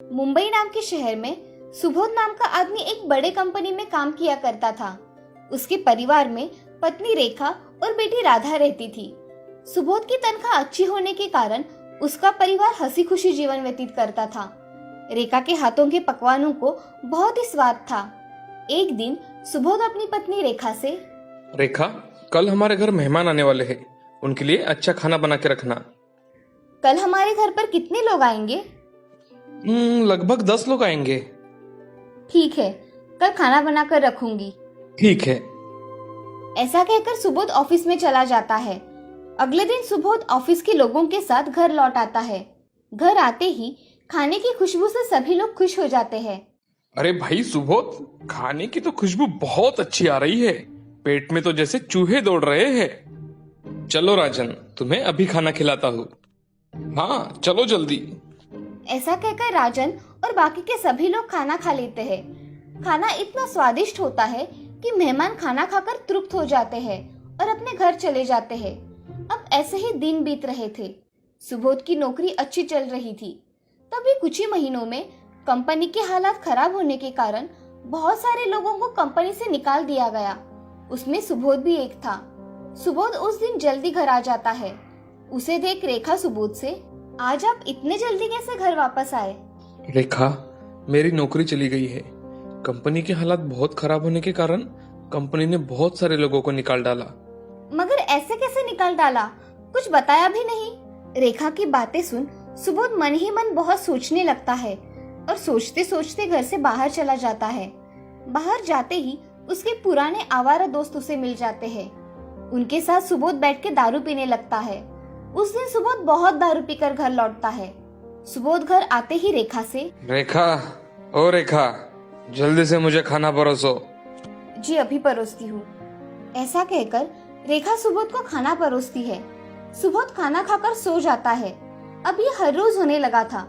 मुंबई नाम के शहर में सुबोध नाम का आदमी एक बड़े कंपनी में काम किया करता था। उसके परिवार में पत्नी रेखा और बेटी राधा रहती थी। सुबोध की तनख्वाह अच्छी होने के कारण उसका परिवार हंसी खुशी जीवन व्यतीत करता था। रेखा के हाथों के पकवानों को बहुत ही स्वाद था। एक दिन सुबोध अपनी पत्नी रेखा से, रेखा, कल हमारे घर मेहमान आने वाले हैं, उनके लिए अच्छा खाना बना के रखना। कल हमारे घर पर कितने लोग आएंगे? लगभग 10 लोग आएंगे। ठीक है, कल खाना बनाकर रखूंगी। ठीक है। ऐसा कहकर सुबोध ऑफिस में चला जाता है। अगले दिन सुबोध ऑफिस के लोगों के साथ घर लौट आता है। घर आते ही खाने की खुशबू से सभी लोग खुश हो जाते हैं। अरे भाई सुबोध, खाने की तो खुशबू बहुत अच्छी आ रही है। पेट में तो जैसे चूहे दौड़ रहे हैं। चलो राजन, तुम्हें अभी खाना खिलाता हूँ। हाँ चलो जल्दी। ऐसा कहकर राजन और बाकी के सभी लोग खाना खा लेते हैं। खाना इतना स्वादिष्ट होता है कि मेहमान खाना खाकर तृप्त हो जाते हैं और अपने घर चले जाते हैं। अब ऐसे ही दिन बीत रहे थे। सुबोध की नौकरी अच्छी चल रही थी। तभी कुछ ही महीनों में कंपनी के हालात खराब होने के कारण बहुत सारे लोगों को कंपनी से निकाल दिया गया। उसमें सुबोध भी एक था। सुबोध उस दिन जल्दी घर आ जाता है। उसे देख रेखा सुबोध से, आज आप इतने जल्दी कैसे घर वापस आए? रेखा, मेरी नौकरी चली गई है। कंपनी के हालात बहुत खराब होने के कारण कंपनी ने बहुत सारे लोगों को निकाल डाला। मगर ऐसे कैसे निकाल डाला? कुछ बताया भी नहीं। रेखा की बातें सुन सुबोध मन ही मन बहुत सोचने लगता है और सोचते सोचते घर से बाहर चला जाता है। बाहर जाते ही उसके पुराने आवारा दोस्त उसे मिल जाते हैं। उनके साथ सुबोध बैठ के दारू पीने लगता है। उस दिन सुबोध बहुत दारू पीकर घर लौटता है। सुबोध घर आते ही रेखा से, रेखा, ओ रेखा, जल्दी से मुझे खाना परोसो। जी अभी परोसती हूँ। ऐसा कहकर रेखा सुबोध को खाना परोसती है। सुबोध खाना खाकर सो जाता है। अब ये हर रोज होने लगा था।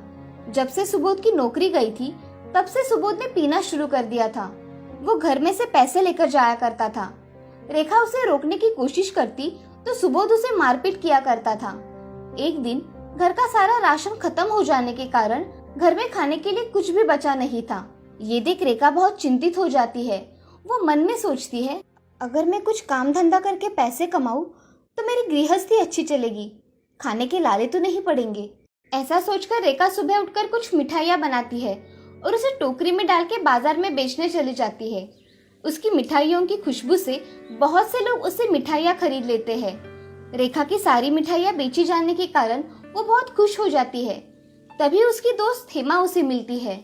जब से सुबोध की नौकरी गई थी तब से सुबोध ने पीना शुरू कर दिया था। वो घर में से पैसे लेकर जाया करता था। रेखा उसे रोकने की कोशिश करती तो सुबोध उसे मारपीट किया करता था। एक दिन घर का सारा राशन खत्म हो जाने के कारण घर में खाने के लिए कुछ भी बचा नहीं था। ये देख रेखा बहुत चिंतित हो जाती है। वो मन में सोचती है, अगर मैं कुछ काम धंधा करके पैसे कमाऊं तो मेरी गृहस्थी अच्छी चलेगी, खाने के लाले तो नहीं पड़ेंगे। ऐसा सोचकर रेखा सुबह उठकर कुछ मिठाइयाँ बनाती है और उसे टोकरी में डाल के बाजार में बेचने चली जाती है। उसकी मिठाइयों की खुशबू से बहुत से लोग उससे मिठाइयाँ खरीद लेते हैं। रेखा की सारी मिठाइयाँ बेची जाने के कारण वो बहुत खुश हो जाती है। तभी उसकी दोस्त हेमा उसे मिलती है।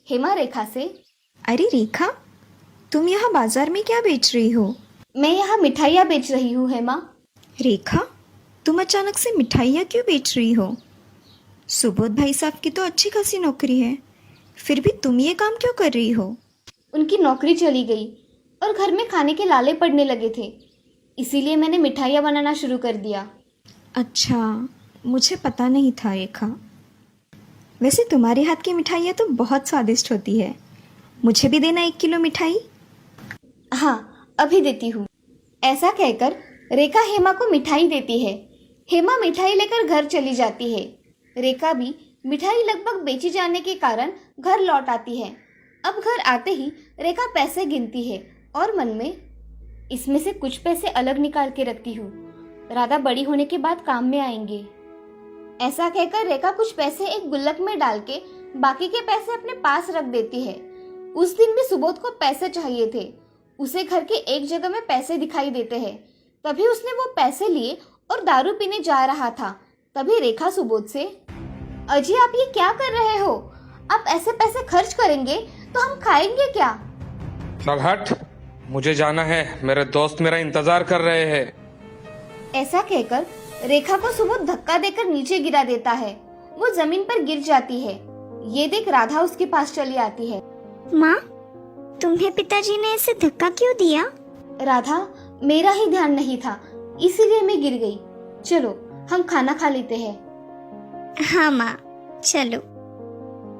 हेमा रेखा से, अरे रेखा, तुम यहाँ बाजार में क्या बेच रही हो? मैं यहाँ मिठाइयाँ बेच रही हूँ हेमा। रेखा, तुम अचानक से मिठाइयाँ क्यों बेच रही हो? सुबोध भाई साहब की तो अच्छी खासी नौकरी है, फिर भी तुम ये काम क्यों कर रही हो? उनकी नौकरी चली गई और घर में खाने के लाले पड़ने लगे थे, इसीलिए मैंने मिठाइयाँ बनाना शुरू कर दिया। अच्छा, मुझे पता नहीं था रेखा। वैसे तुम्हारे हाथ की मिठाइयाँ तो बहुत स्वादिष्ट होती है। मुझे भी देना 1 किलो मिठाई। हाँ, अभी देती हूँ। ऐसा कहकर रेखा हेमा को मिठाई देती है। हेमा मिठाई लेकर घर चली जाती है। रेखा भी मिठाई लगभग बेची जाने के कारण घर लौट आती है। अब घर आते ही रेखा पैसे गिनती है और मन में, इसमें से कुछ पैसे अलग निकाल के रखती हूँ, राधा बड़ी होने के बाद काम में आएंगे। ऐसा कहकर रेखा कुछ पैसे एक गुल्लक में डाल के बाकी के पैसे अपने पास रख देती है। उस दिन भी सुबोध को पैसे चाहिए थे। उसे घर के एक जगह में पैसे दिखाई देते हैं। तभी उसने वो पैसे लिए और दारू पीने जा रहा था। तभी रेखा सुबोध से, अजी आप ये क्या कर रहे हो? आप ऐसे पैसे खर्च करेंगे तो हम खाएंगे क्या? चल हट, मुझे जाना है, मेरे दोस्त मेरा इंतजार कर रहे हैं। ऐसा कहकर रेखा को सुबोध धक्का देकर नीचे गिरा देता है। वो जमीन पर गिर जाती है। ये देख राधा उसके पास चली आती है। माँ, तुम्हें पिताजी ने ऐसे धक्का क्यों दिया? राधा, मेरा ही ध्यान नहीं था, इसीलिए मैं गिर गई। चलो हम खाना खा लेते हैं। हाँ माँ, चलो।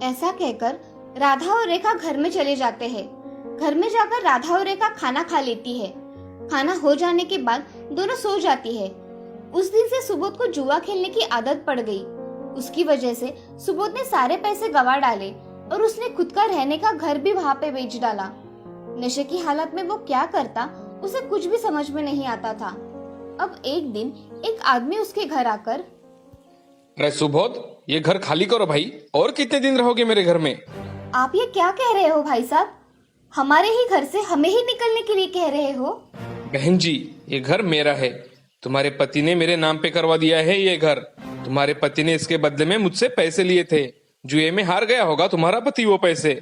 ऐसा कहकर राधा और रेखा घर में चले जाते हैं। घर में जाकर राधा और रेखा खाना खा लेती है। खाना हो जाने के बाद दोनों सो जाती है। उस दिन से सुबोध को जुआ खेलने की आदत पड़ गई। उसकी वजह से सुबोध ने सारे पैसे गंवा डाले और उसने खुद का रहने का घर भी वहाँ पे बेच डाला। नशे की हालत में वो क्या करता उसे कुछ भी समझ में नहीं आता था। अब एक दिन एक आदमी उसके घर आकर, अरे सुबोध, ये घर खाली करो भाई, और कितने दिन रहोगे मेरे घर में? आप ये क्या कह रहे हो भाई साहब? हमारे ही घर से हमें ही निकलने के लिए कह रहे हो? बहन जी, ये घर मेरा है। तुम्हारे पति ने मेरे नाम पे करवा दिया है ये घर। तुम्हारे पति ने इसके बदले में मुझसे पैसे लिए थे। जुए में हार गया होगा तुम्हारा पति वो पैसे।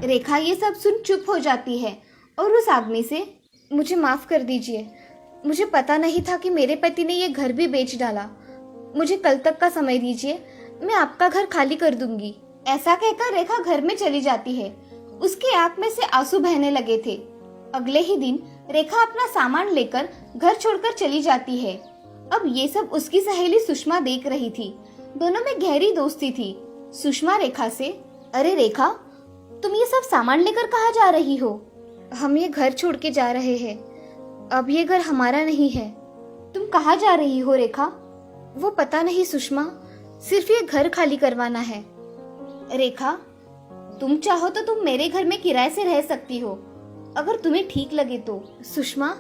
रेखा ये सब सुन चुप हो जाती है और उस आदमी से, मुझे माफ कर दीजिए, मुझे पता नहीं था कि मेरे पति ने ये घर भी बेच डाला। मुझे कल तक का समय दीजिए, मैं आपका घर खाली कर दूंगी। ऐसा कहकर रेखा घर में चली जाती है। उसकी आंख में से आंसू बहने लगे थे। अगले ही दिन रेखा अपना सामान लेकर घर छोड़कर चली जाती है। अब ये सब उसकी सहेली सुषमा देख रही थी। दोनों में गहरी दोस्ती थी। सुषमा रेखा से, अरे रेखा, तुम ये सब सामान लेकर कहाँ जा रही हो? हम ये घर छोड़ के जा रहे हैं। अब ये घर हमारा नहीं है। तुम कहाँ जा रही हो रेखा? वो पता नहीं सुषमा, सिर्फ ये घर खाली करवाना है। रेखा, तुम चाहो तो तुम मेरे घर में किराए से रह सकती हो, अगर तुम्हें ठीक लगे तो। सुषमा,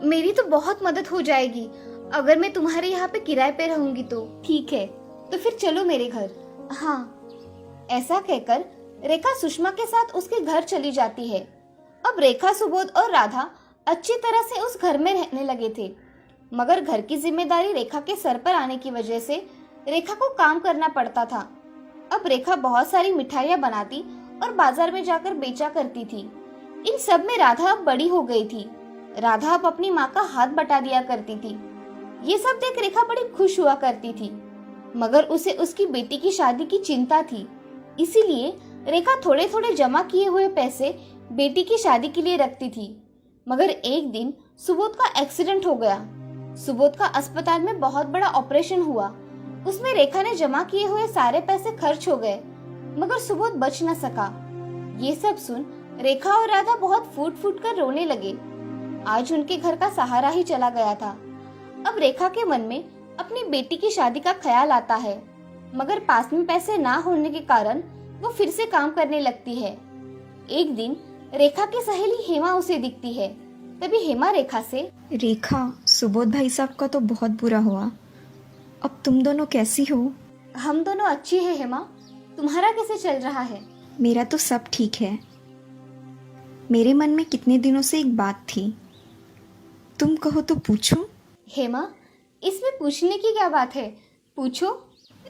मेरी तो बहुत मदद हो जाएगी अगर मैं तुम्हारे यहाँ पे किराए पे रहूंगी तो। ठीक है, तो फिर चलो मेरे घर। हाँ। ऐसा कहकर रेखा सुषमा के साथ उसके घर चली जाती है। अब रेखा, सुबोध और राधा अच्छी तरह से उस घर में रहने लगे थे, मगर घर की जिम्मेदारी रेखा के सर पर आने की वजह से रेखा को काम करना पड़ता था। अब रेखा बहुत सारी मिठाइयाँ बनाती और बाजार में जाकर बेचा करती थी। इन सब में राधा अब बड़ी हो गई थी। राधा अब अपनी माँ का हाथ बटा दिया करती थी। ये सब देख रेखा बड़ी खुश हुआ करती थी, मगर उसे उसकी बेटी की शादी की चिंता थी। इसीलिए रेखा थोड़े थोड़े जमा किए हुए पैसे बेटी की शादी के लिए रखती थी। मगर एक दिन सुबोध का एक्सीडेंट हो गया। सुबोध का अस्पताल में बहुत बड़ा ऑपरेशन हुआ। उसमें रेखा ने जमा किए हुए सारे पैसे खर्च हो गए, मगर सुबोध बच न सका। ये सब सुन रेखा और राधा बहुत फूट फूट कर रोने लगे। आज उनके घर का सहारा ही चला गया था। अब रेखा के मन में अपनी बेटी की शादी का ख्याल आता है, मगर पास में पैसे ना होने के कारण वो फिर से काम करने लगती है। एक दिन रेखा की सहेली हेमा उसे दिखती है। तभी हेमा रेखा से, रेखा, सुबोध भाई साहब का तो बहुत बुरा हुआ। अब तुम दोनों कैसी हो? हम दोनों अच्छी है हेमा, तुम्हारा कैसे चल रहा है? मेरा तो सब ठीक है। मेरे मन में कितने दिनों से एक बात थी, तुम कहो तो पूछूं? हेमा, इसमें पूछने की क्या बात है, पूछो।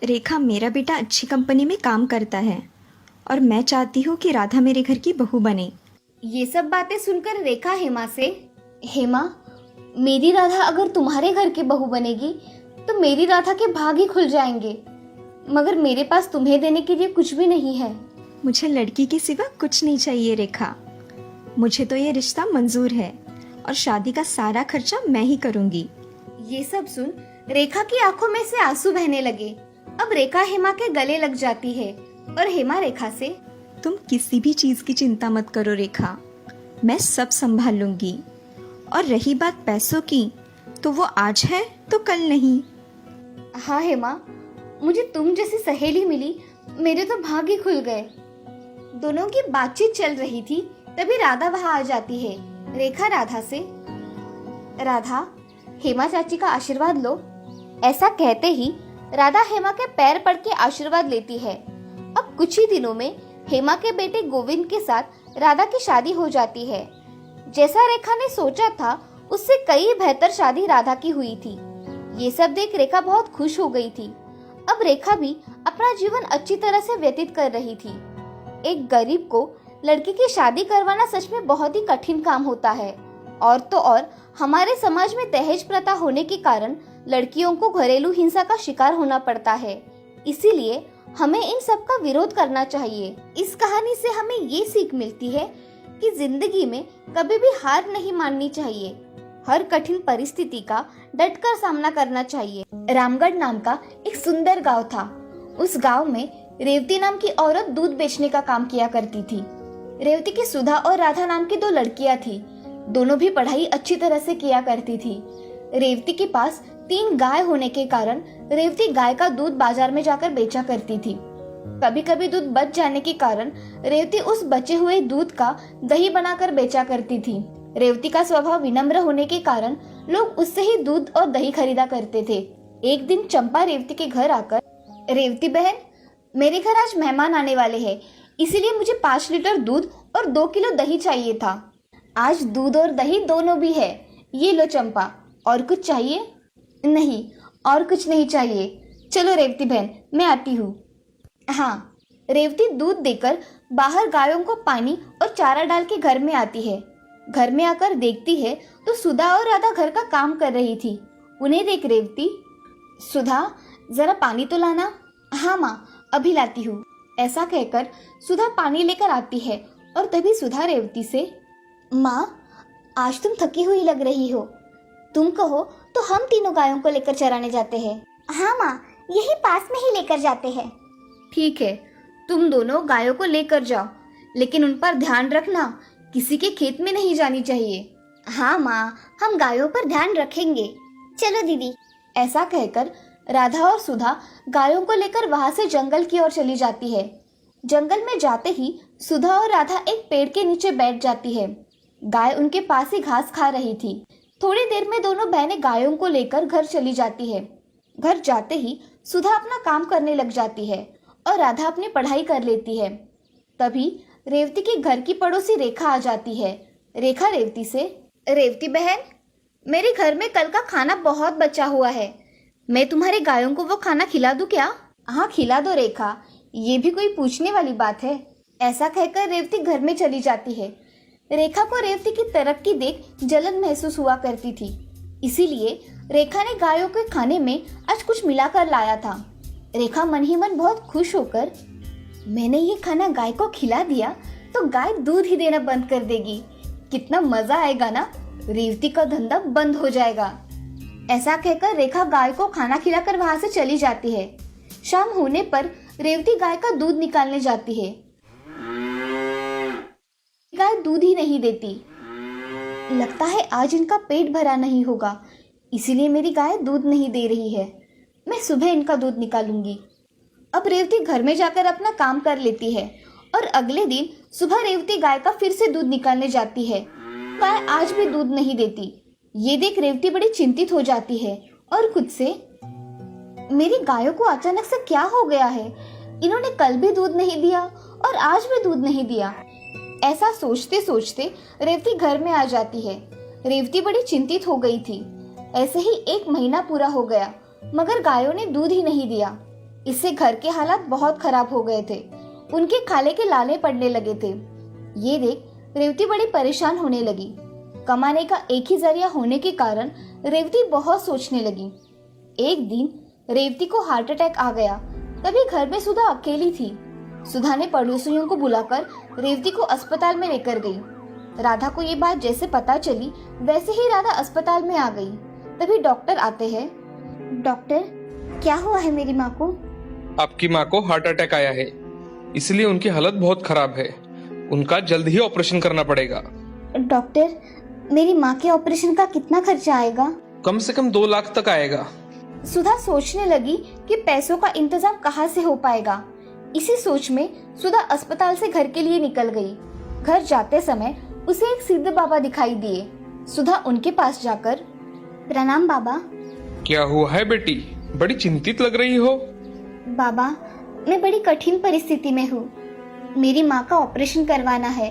रेखा, मेरा बेटा अच्छी कंपनी में काम करता है और मैं चाहती हूँ कि राधा मेरे घर की बहू बने। ये सब बातें सुनकर रेखा हेमा से, हेमा, मेरी राधा अगर तुम्हारे घर की बहू बनेगी तो मेरी राधा के भाग ही खुल जाएंगे, मगर मेरे पास तुम्हें देने के लिए कुछ भी नहीं है। मुझे लड़की के सिवा कुछ नहीं चाहिए रेखा। मुझे तो ये रिश्ता मंजूर है और शादी का सारा खर्चा मैं ही करूंगी। ये सब सुन रेखा की आंखों में से आंसू बहने लगे। अब रेखा हेमा के गले लग जाती है और हेमा रेखा से, तुम किसी भी चीज की चिंता मत करो रेखा, मैं सब संभाल लूंगी। और रही बात पैसों की, तो वो आज है तो कल नहीं। हाँ हेमा, मुझे तुम जैसी सहेली मिली, मेरे तो भाग ही खुल गए। दोनों की बातचीत चल रही थी, तभी राधा वहाँ आ जाती है। रेखा राधा से, राधा, हेमा चाची का आशीर्वाद लो। ऐसा कहते ही राधा हेमा के पैर पड़ के आशीर्वाद लेती है। अब कुछ ही दिनों में हेमा के बेटे गोविंद के साथ राधा की शादी हो जाती है। जैसा रेखा ने सोचा था, उससे कई बेहतर शादी राधा की हुई थी। ये सब देख रेखा बहुत खुश हो गई थी। अब रेखा भी अपना जीवन अच्छी तरह से व्यतीत कर रही थी। एक गरीब को लड़की की शादी करवाना सच में बहुत ही कठिन काम होता है। और तो और हमारे समाज में दहेज प्रथा होने के कारण लड़कियों को घरेलू हिंसा का शिकार होना पड़ता है। इसीलिए हमें इन सब का विरोध करना चाहिए। इस कहानी से हमें ये सीख मिलती है कि जिंदगी में कभी भी हार नहीं माननी चाहिए। हर कठिन परिस्थिति का डटकर सामना करना चाहिए। रामगढ़ नाम का एक सुंदर गांव था। उस गांव में रेवती नाम की औरत दूध बेचने का काम किया करती थी। रेवती की सुधा और राधा नाम की 2 लड़कियां थी। दोनों भी पढ़ाई अच्छी तरह से किया करती थी। रेवती के पास 3 गाय होने के कारण रेवती गाय का दूध बाजार में जाकर बेचा करती थी। कभी कभी दूध बच जाने के कारण रेवती उस बचे हुए दूध का दही बनाकर बेचा करती थी। रेवती का स्वभाव विनम्र होने के कारण लोग उससे ही दूध और दही खरीदा करते थे। एक दिन चंपा रेवती के घर आकर, रेवती बहन, मेरे घर आज मेहमान आने वाले हैं, इसीलिए मुझे 5 लीटर दूध और 2 किलो दही चाहिए था। आज दूध और दही दोनों भी है, ये लो चंपा। और कुछ चाहिए? नहीं, और कुछ नहीं चाहिए। चलो रेवती बहन, मैं आती हूँ। हाँ, रेवती दूध देकर बाहर गायों को पानी और चारा डाल के घर में आती है। घर में आकर देखती है तो सुधा और राधा घर का काम कर रही थी। उन्हें देख रेवती, सुधा जरा पानी तो लाना। हाँ माँ, अभी लाती हूँ। ऐसा कहकर सुधा पानी लेकर आती है और तभी सुधा रेवती से, माँ आज तुम थकी हुई लग रही हो, तुम कहो तो हम तीनों गायों को लेकर चराने जाते हैं। हाँ माँ, यही पास में ही लेकर जाते हैं। ठीक है, तुम दोनों गायों को लेकर जाओ, लेकिन उन पर ध्यान रखना, किसी के खेत में नहीं जानी चाहिए। हाँ माँ, हम गायों पर ध्यान रखेंगे। चलो दीदी। ऐसा कहकर राधा और सुधा गायों को लेकर वहां से जंगल की ओर चली जाती है। जंगल में जाते ही सुधा और राधा एक पेड़ के नीचे बैठ जाती है। गाय उनके पास ही घास खा रही थी। थोड़ी देर में दोनों बहनें गायों को लेकर घर चली जाती है। घर जाते ही सुधा अपना काम करने लग जाती है और राधा अपनी पढ़ाई कर लेती है। तभी रेवती के घर की पड़ोसी रेखा आ जाती है। रेखा रेवती से, रेवती बहन, मेरे घर में कल का खाना बहुत बचा हुआ है, मैं तुम्हारे गायों को वो खाना खिला दूं क्या? हाँ खिला दो रेखा, ये भी कोई पूछने वाली बात है। ऐसा कहकर रेवती घर में चली जाती है। रेखा को रेवती की तरक्की देख जलन महसूस हुआ करती थी, इसीलिए रेखा ने गायों के खाने में आज कुछ मिलाकर लाया था। रेखा मन ही मन बहुत खुश होकर, मैंने ये खाना गाय को खिला दिया तो गाय दूध ही देना बंद कर देगी, कितना मजा आएगा ना, रेवती का धंधा बंद हो जाएगा। ऐसा कहकर रेखा गाय को खाना खिलाकर वहां से चली जाती है। शाम होने पर रेवती गाय का दूध निकालने जाती है। गाय दूध ही नहीं देती। लगता है आज इनका पेट भरा नहीं होगा, इसीलिए मेरी गाय दूध नहीं दे रही है। मैं सुबह इनका दूध निकालूंगी। अब रेवती घर में जाकर अपना काम कर लेती है और अगले दिन सुबह रेवती गाय का फिर से दूध निकालने जाती है। गाय आज भी दूध नहीं देती। ये देख रेवती बड़ी चिंतित हो जाती है और खुद से, मेरी गायों को अचानक से क्या हो गया है, इन्होंने कल भी दूध नहीं दिया और आज भी दूध नहीं दिया। ऐसा सोचते सोचते रेवती घर में आ जाती है। रेवती बड़ी चिंतित हो गई थी। ऐसे ही 1 महीना पूरा हो गया मगर गायों ने दूध ही नहीं दिया। इससे घर के हालात बहुत खराब हो गए थे। उनके खाले के लाले पड़ने लगे थे। ये देख रेवती बड़ी परेशान होने लगी। कमाने का एक ही जरिया होने के कारण रेवती बहुत सोचने लगी। एक दिन रेवती को हार्ट अटैक आ गया। तभी घर में सुधा अकेली थी। सुधा ने पड़ोसियों को बुलाकर रेवती को अस्पताल में लेकर गई। राधा को ये बात जैसे पता चली वैसे ही राधा अस्पताल में आ गई। तभी डॉक्टर आते हैं। डॉक्टर, क्या हुआ है मेरी माँ को? आपकी माँ को हार्ट अटैक आया है, इसलिए उनकी हालत बहुत खराब है। उनका जल्द ही ऑपरेशन करना पड़ेगा। डॉक्टर, मेरी माँ के ऑपरेशन का कितना खर्चा आएगा? कम से कम 2 लाख तक आएगा। सुधा सोचने लगी कि पैसों का इंतजाम कहाँ से हो पाएगा। इसी सोच में सुधा अस्पताल से घर के लिए निकल गई। घर जाते समय उसे एक सिद्ध बाबा दिखाई दिए। सुधा उनके पास जाकर, प्रणाम बाबा। क्या हुआ है बेटी, बड़ी चिंतित लग रही हो? बाबा, मैं बड़ी कठिन परिस्थिति में हूँ। मेरी माँ का ऑपरेशन करवाना है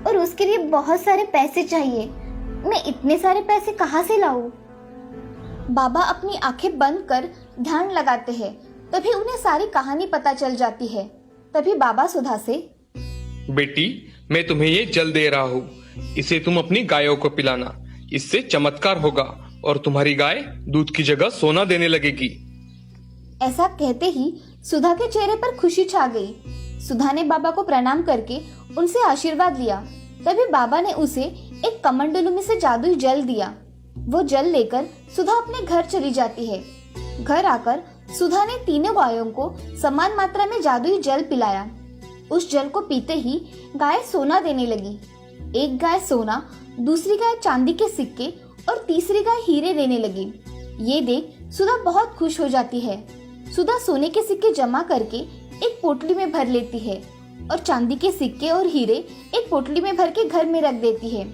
और उसके लिए बहुत सारे पैसे चाहिए। मैं इतने सारे पैसे कहाँ से लाऊं? बाबा अपनी आंखें बंद कर ध्यान लगाते हैं। तभी उन्हें सारी कहानी पता चल जाती है। तभी बाबा सुधा से, बेटी, मैं तुम्हें ये जल दे रहा हूँ, इसे तुम अपनी गायों को पिलाना। इससे चमत्कार होगा और तुम्हारी गाय दूध की जगह सोना देने लगेगी। ऐसा कहते ही सुधा के चेहरे पर खुशी छा गई। सुधा ने बाबा को प्रणाम करके उनसे आशीर्वाद लिया। तभी बाबा ने उसे एक कमंडलू में से जादुई जल दिया। वो जल लेकर सुधा अपने घर चली जाती है। घर आकर सुधा ने तीनों गायों को समान मात्रा में जादुई जल पिलाया। उस जल को पीते ही गाय सोना देने लगी। एक गाय सोना, दूसरी गाय चांदी के सिक्के और तीसरी गाय हीरे देने लगी। ये देख सुधा बहुत खुश हो जाती है। सुधा सोने के सिक्के जमा करके एक पोटली में भर लेती है और चांदी के सिक्के और हीरे एक पोटली में भर के घर में रख देती है।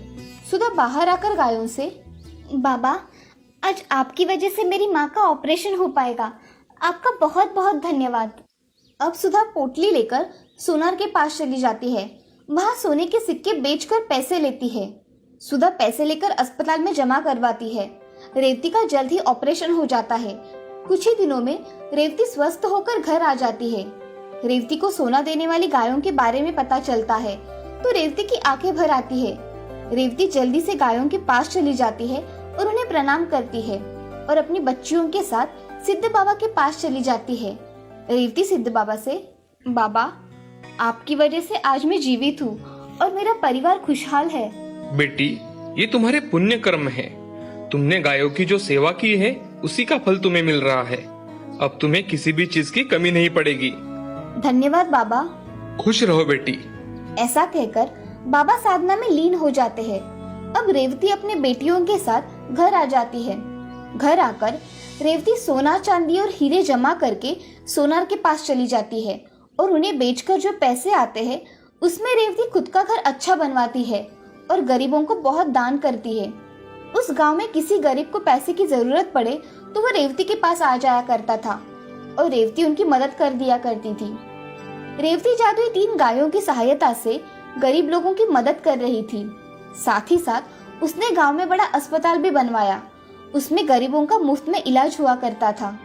सुधा बाहर आकर गायों से, बाबा, आज आपकी वजह से मेरी माँ का ऑपरेशन हो पाएगा। आपका बहुत बहुत धन्यवाद। अब सुधा पोटली लेकर सोनार के पास चली जाती है। वहाँ सोने के सिक्के बेचकर पैसे लेती है। सुधा पैसे लेकर अस्पताल में जमा करवाती है। रेवती का जल्द ही ऑपरेशन हो जाता है। कुछ ही दिनों में रेवती स्वस्थ होकर घर आ जाती है। रेवती को सोना देने वाली गायों के बारे में पता चलता है तो रेवती की आंखें भर आती है। रेवती जल्दी से गायों के पास चली जाती है और उन्हें प्रणाम करती है और अपनी बच्चियों के साथ सिद्ध बाबा के पास चली जाती है। रेवती सिद्ध बाबा से, बाबा, आपकी वजह से आज मैं जीवित हूँ और मेरा परिवार खुशहाल है। बेटी, ये तुम्हारे पुण्य कर्म है। तुमने गायों की जो सेवा की है उसी का फल तुम्हें मिल रहा है। अब तुम्हें किसी भी चीज की कमी नहीं पड़ेगी। धन्यवाद बाबा। खुश रहो बेटी। ऐसा कहकर बाबा साधना में लीन हो जाते हैं। अब रेवती अपने बेटियों के साथ घर आ जाती है। घर आकर रेवती सोना, चांदी और हीरे जमा करके सोनार के पास चली जाती है और उन्हें बेचकर जो पैसे आते हैं उसमें रेवती खुद का घर अच्छा बनवाती है और गरीबों को बहुत दान करती है। उस गांव में किसी गरीब को पैसे की जरूरत पड़े तो वो रेवती के पास आ जाया करता था और रेवती उनकी मदद कर दिया करती थी। रेवती जादुई 3 गायों की सहायता से गरीब लोगों की मदद कर रही थी। साथ ही साथ उसने गांव में बड़ा अस्पताल भी बनवाया। उसमें गरीबों का मुफ्त में इलाज हुआ करता था।